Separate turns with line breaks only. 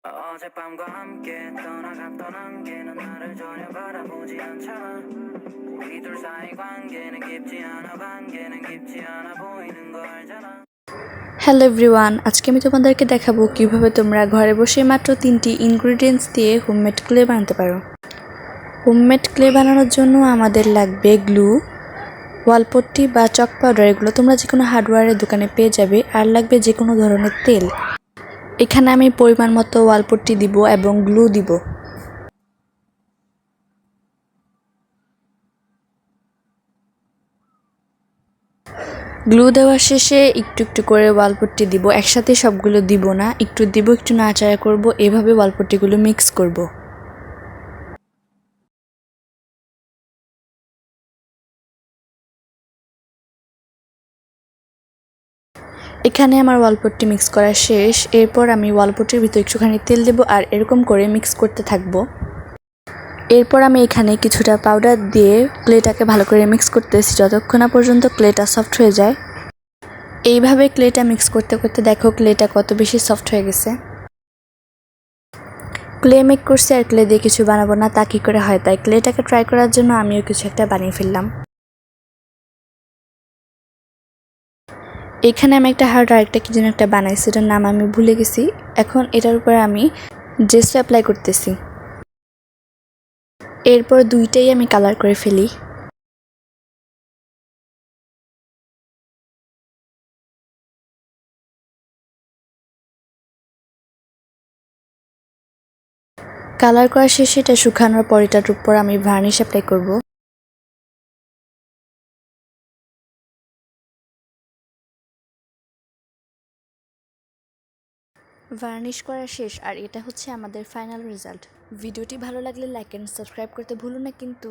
어젯밤과 함께 떠나갔던 안개는 나를 전혀 바라보지 않잖아. 우리 둘 사이 관계는 깊지 않아. 관계는 깊지 않아 보이는 거 알잖아.
Hello everyone, আজকে আমি তোমাদেরকে দেখাবো কিভাবে তোমরা ঘরে বসে মাত্র 3টি ইনগ্রেডিয়েন্টস দিয়ে হোমমেড ক্লে বানাতে পারো। হোমমেড ক্লে বানানোর জন্য আমাদের লাগবে গ্লু, ওয়ালপট্টি বা চক পাউডার, এগুলো তোমরা যে কোনো হার্ডওয়্যারের দোকানে পেয়ে যাবে। আর লাগবে যে কোনো ধরনের তেল। এখানে আমি পরিমাণ মতো ওয়ালপট্টি দিব এবং গ্লু দিব। গ্লু দেওয়ার শেষে একটু একটু করে ওয়ালপট্টি দিব, একসাথে সবগুলো দিব না, একটু দিব, একটু নাড়াচাড়া করব, এভাবে ওয়ালপট্টিগুলো মিক্স করব। এখানে আমার ওয়ালপট্টি মিক্স করা শেষ। এরপর আমি ওয়ালপট্টির ভিতর একটুখানি তেল দেবো আর এরকম করে মিক্স করতে থাকবো। এরপর আমি এখানে কিছুটা পাউডার দিয়ে ক্লেটাকে ভালো করে মিক্স করতেছি যতক্ষণ না পর্যন্ত ক্লেটা সফট হয়ে যায়। এইভাবে ক্লেটা মিক্স করতে করতে দেখো ক্লেটা কত বেশি সফট হয়ে গেছে। ক্লে মেক করছি আর ক্লে দিয়ে কিছু বানাবো না, তা কী করে হয়? তাই ক্লেটাকে ট্রাই করার জন্য আমিও কিছু একটা বানিয়ে ফেললাম। এখানে আমি একটা হার্ড আরেকটা কি যেন একটা বানাইছি, এটার নাম আমি ভুলে গেছি। এখন এটার উপরে আমি জেসো অ্যাপ্লাই করতেছি। এরপর দুইটাই আমি কালার করে ফেলি। কালার করা শেষে এটা শুকানোর পর এটার উপর আমি ভার্নিশ অ্যাপ্লাই করব। ভার্নিশ করা শেষ আর এটা হচ্ছে আমাদের ফাইনাল রেজাল্ট। ভিডিওটি ভালো লাগলে লাইক এন্ড সাবস্ক্রাইব করতে ভুলো না কিন্তু।